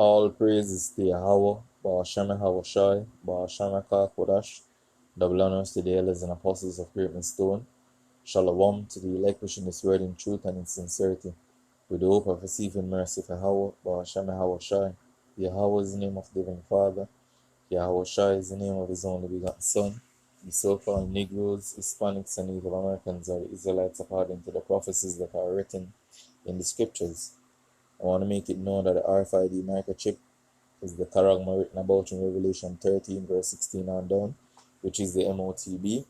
All praises to Yahweh, Ba'ashem Yahawashi, Ba'ashem Kodash, double honors to the elders and apostles of Great Stone. Shalom to the elect wishing this word in truth and in sincerity, with the hope of receiving mercy for Yahweh, Ba'ashem Yahawashi. Yahweh is the name of the living Father. Yahawashi is the name of his only begotten Son. The so-called Negroes, Hispanics, and Native Americans are the Israelites according to the prophecies that are written in the scriptures. I want to make it known that the RFID microchip is the charagma written about in Revelation 13 verse 16 on down, which is the MOTB.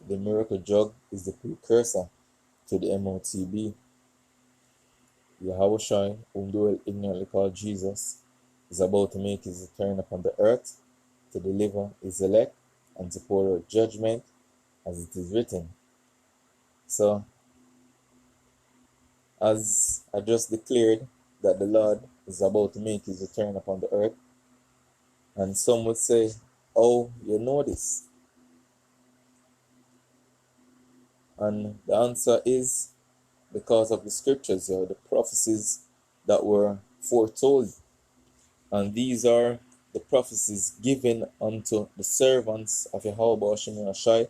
The miracle jug is the precursor to the MOTB. Yahawashi, whom they will ignorantly call Jesus, is about to make his return upon the earth to deliver his elect and to pour out judgment, as it is written. So, as I just declared that the Lord is about to make his return upon the earth, and some would say, oh, you know this? And the answer is because of the scriptures or the prophecies that were foretold. And these are the prophecies given unto the servants of Yahweh Ba'ashem Yahawashi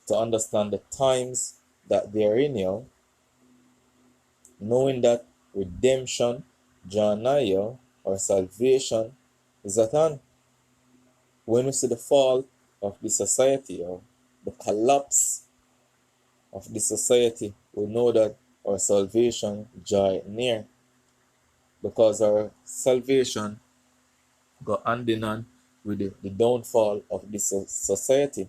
to understand the times that they are in now, knowing that redemption, Janaya, or salvation, is at hand. When we see the fall of the society or the collapse of the society, we know that our salvation joy near, because our salvation got hand in hand with the downfall of this society.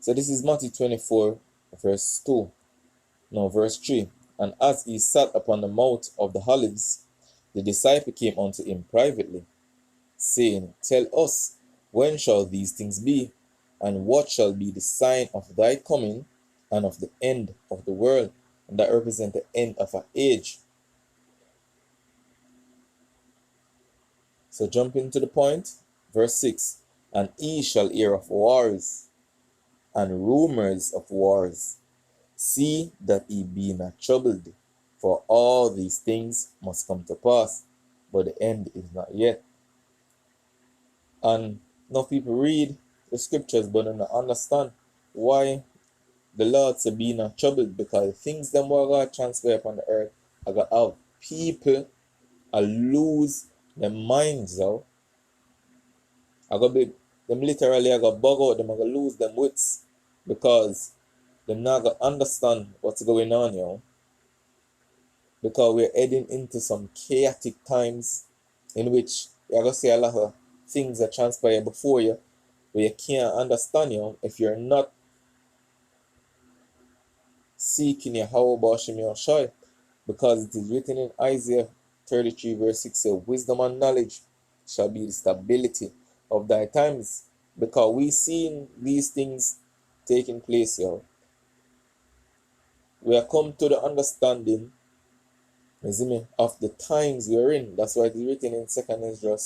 So this is Matthew 24 verse 3. And as he sat upon the mount of the Olives, the disciple came unto him privately, saying, Tell us, when shall these things be? And what shall be the sign of thy coming and of the end of the world? And that represents the end of an age. So jumping to the point, verse 6. And ye shall hear of wars and rumors of wars. See that ye be not troubled, for all these things must come to pass, but the end is not yet. And now people read the scriptures but don't understand why the Lord said be not troubled, because things that were going to transfer upon the earth are going to have people lose their minds out. Them literally are going to bug out, them are going to lose them wits, because they're not going to understand what's going on, because we're heading into some chaotic times in which you're going to see a lot of things that transpire before you, but you can't understand, if you're not seeking Yahweh Ba'ashem Yahawashi, because it is written in Isaiah 33 verse 6, say, wisdom and knowledge shall be the stability of thy times, because we seen these things taking place, we are come to the understanding of the times we are in. That's why it is written in 2 Ezra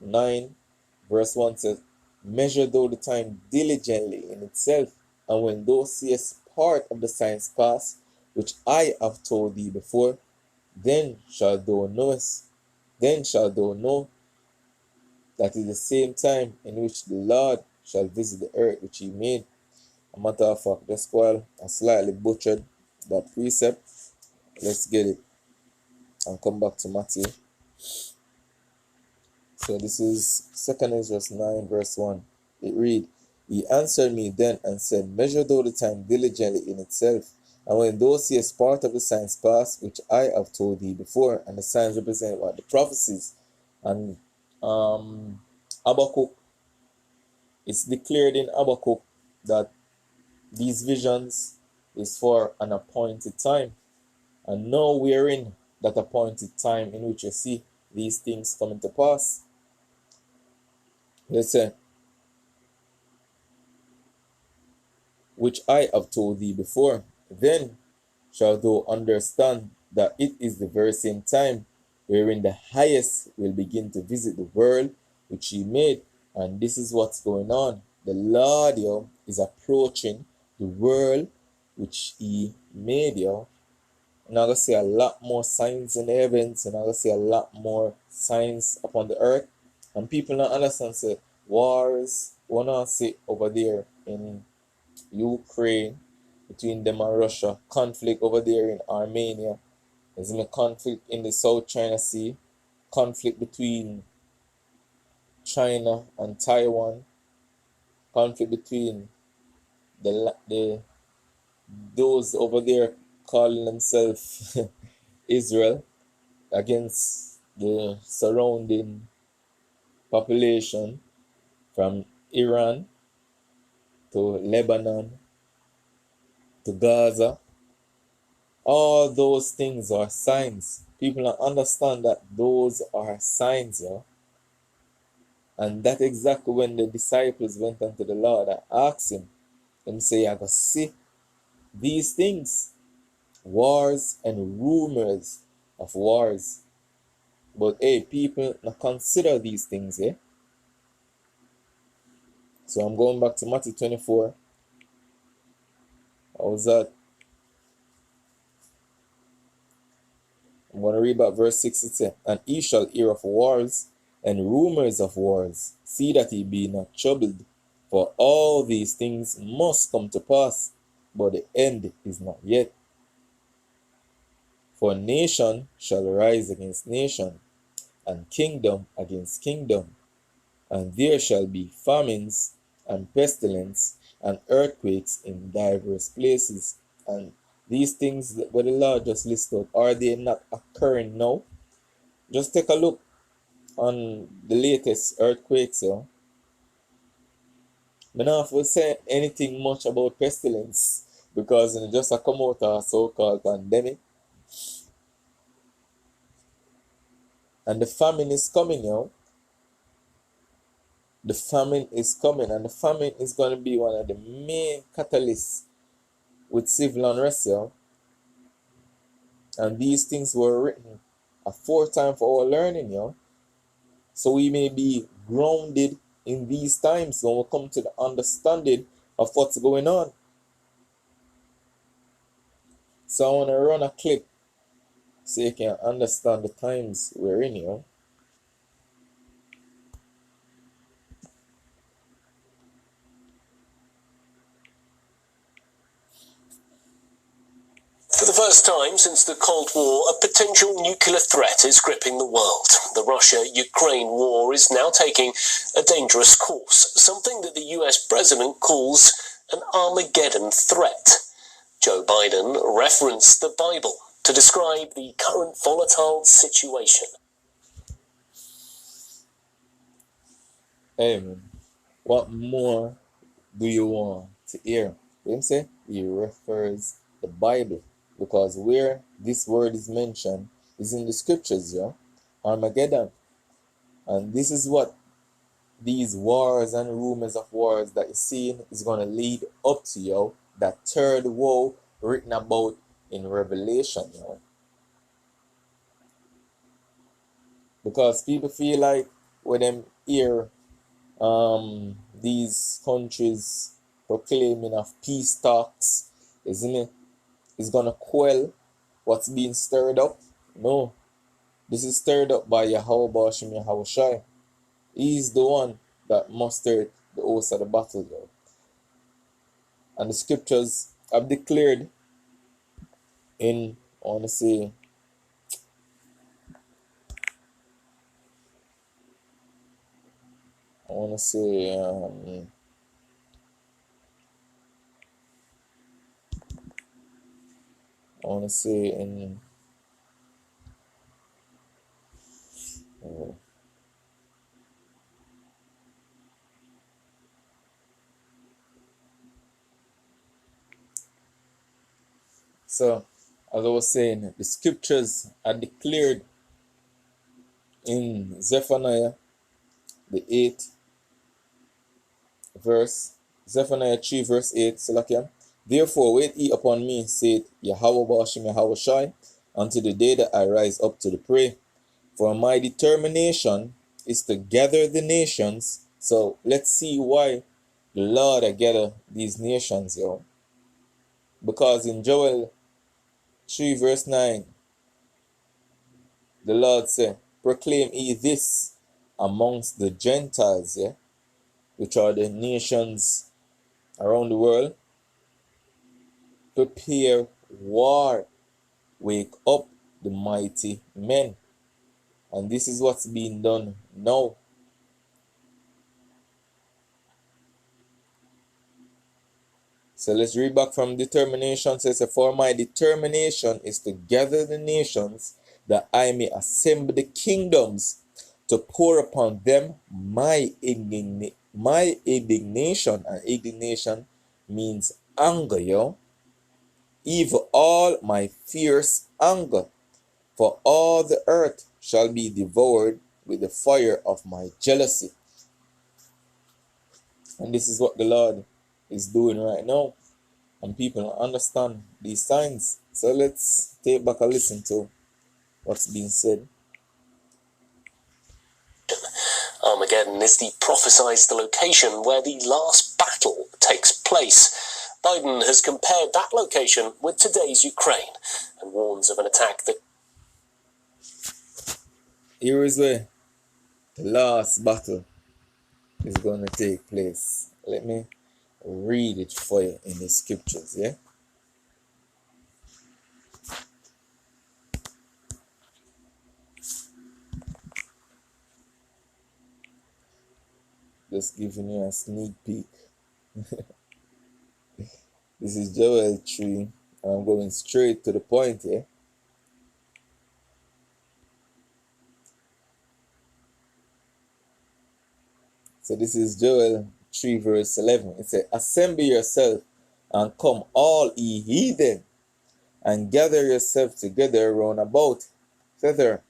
9 verse 1 says, measure thou the time diligently in itself, and when thou seest part of the signs pass, which I have told thee before, then shalt thou know that is the same time in which the Lord shall visit the earth which he made. A matter of fact, just while I slightly butchered that precept, let's get it and come back to Matthew. So this is 2 Ezra 9 verse 1. It read, He answered me then and said, measure thou the time diligently in itself, and when thou seest part of the signs pass, which I have told thee before. And the signs represent what? The prophecies. And Habakkuk, it's declared in Habakkuk that these visions is for an appointed time. And now we are in that appointed time in which you see these things coming to pass. Let's say, which I have told thee before, then shalt thou understand that it is the very same time wherein the highest will begin to visit the world which he made. And this is what's going on. The Lord is approaching the world which he made, You're not going to see a lot more signs in the heavens. You're not going to see a lot more signs upon the earth. And people don't understand, say, wars, we not see over there in Ukraine, between them and Russia, conflict over there in Armenia, there's a conflict in the South China Sea, conflict between China and Taiwan, conflict between the those over there calling themselves Israel against the surrounding population from Iran to Lebanon to Gaza. All those things are signs. People don't understand that those are signs, yeah. And that exactly when the disciples went unto the Lord and asked him, them say, I go see these things, wars and rumors of wars. But hey, people not consider these things, eh? So I'm going back to Matthew 24. How's that? I'm going to read about verse 6. It says, and ye shall hear of wars and rumors of wars. See that ye be not troubled, for all these things must come to pass, but the end is not yet. For nation shall rise against nation, and kingdom against kingdom, and there shall be famines and pestilence and earthquakes in diverse places. And these things that the Lord just listed, are they not occurring now? Just take a look on the latest earthquakes. I don't have to say anything much about pestilence because it just a come out of a so-called pandemic. And the famine is coming, The famine is coming, and the famine is going to be one of the main catalysts with civil unrest, And these things were written aforetime for our learning, So we may be grounded in these times when we come to the understanding of what's going on. So I want to run a clip so you can understand the times we're in, For the first time since the Cold War, a potential nuclear threat is gripping the world. The Russia-Ukraine war is now taking a dangerous course, something that the US president calls an Armageddon threat. Joe Biden referenced the Bible to describe the current volatile situation. Hey man, what more do you want to hear? Him say he refers the Bible because where this word is mentioned is in the scriptures, Armageddon. And this is what these wars and rumors of wars that you're seeing is going to lead up to, that third woe written about in Revelation, Because people feel like when them hear these countries proclaiming of peace talks, isn't it? It's gonna quell what's being stirred up. No, this is stirred up by Yahweh Bashim Yahweh Shai. He's the one that mustered the host of the battle, And the scriptures have declared in, I want to say, I want to say, in so as I was saying, the scriptures are declared in Zephaniah the 8th verse, Zephaniah 3 verse 8, Salakia. Therefore wait ye upon me, saith Yahweh Bashim Yahweh Shai, until the day that I rise up to the prey. For my determination is to gather the nations. So let's see why the Lord gather these nations, Because in Joel 3 verse 9, the Lord said, proclaim ye this amongst the Gentiles, yeah, which are the nations around the world. Prepare war, wake up the mighty men. And this is what's being done now. So let's read back from determination. It says, for my determination is to gather the nations, that I may assemble the kingdoms, to pour upon them my indignation. And indignation means anger, yo. Even all my fierce anger. For all the earth shall be devoured with the fire of my jealousy. And this is what the Lord is doing right now. And people don't understand these signs. So let's take back a listen to what's being said. Armageddon is the prophesied location where the last battle takes place. Biden has compared that location with today's Ukraine and warns of an attack that... Here is where the last battle is going to take place. Let me read it for you in the scriptures, yeah? Just giving you a sneak peek. This is Joel 3. I'm going straight to the point here. So this is Joel 3 verse 11. It says, assemble yourself and come all ye heathen, and gather yourself together round about. Thither,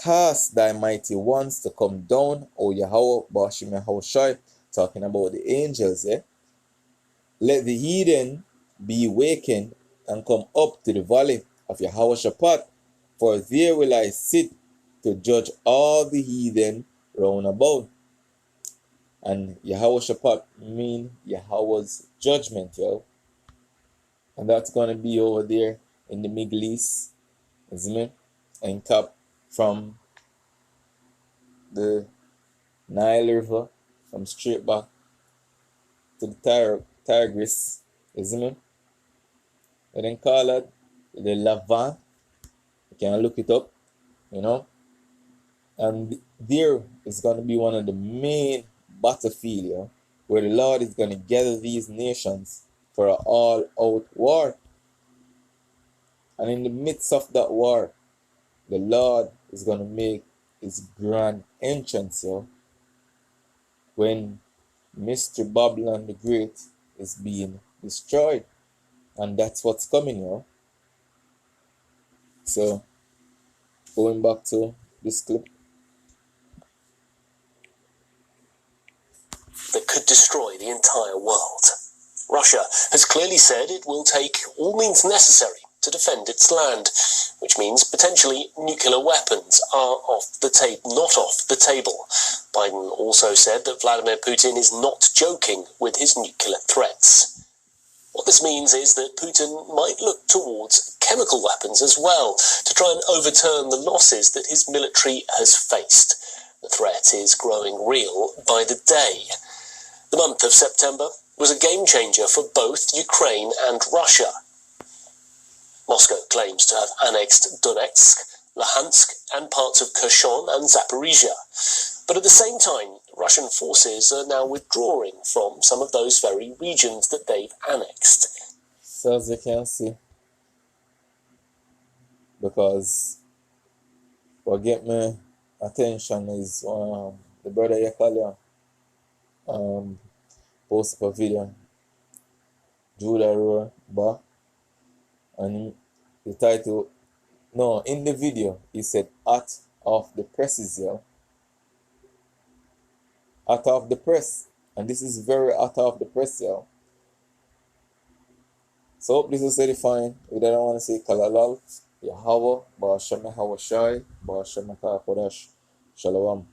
cast thy mighty ones to come down, O Yahweh, Bashim Yahushai, talking about the angels, eh? Let the heathen be wakened and come up to the valley of Yehoshaphat, for there will I sit to judge all the heathen round about. And Yehoshaphat mean Yahweh's judgment, yo. And that's going to be over there in the Middle East, isn't it? And top from the Nile River, from straight back to the Tigris, isn't it? And then call it the Levant. You can look it up, you know. And there is going to be one of the main battlefield, yo, where the Lord is going to gather these nations for an all-out war. And in the midst of that war, the Lord is going to make his grand entrance, yo, when Mr. Babylon the Great is being destroyed. And that's what's coming, yo. So, going back to this clip. that could destroy the entire world. Russia has clearly said it will take all means necessary to defend its land, which means potentially nuclear weapons are not off the table. Biden also said that Vladimir Putin is not joking with his nuclear threats. What this means is that Putin might look towards chemical weapons as well to try and overturn the losses that his military has faced. The threat is growing real by the day. The month of September was a game changer for both Ukraine and Russia. Moscow claims to have annexed Donetsk, Luhansk, and parts of Kherson and Zaporizhia. But at the same time, Russian forces are now withdrawing from some of those very regions that they've annexed. So as you can see, because what get my attention is the brother Yakalia posted a video, Judah Roar Ba, and the title, no, in the video, he said, "Out of the presses, yo. Out of the press." And this is very out of the press, yo. So hope this is edifying. We don't want to say Kalalal, Yahweh, Ba'ashem Hawashai, Ba'ashem Kodash, Shalom.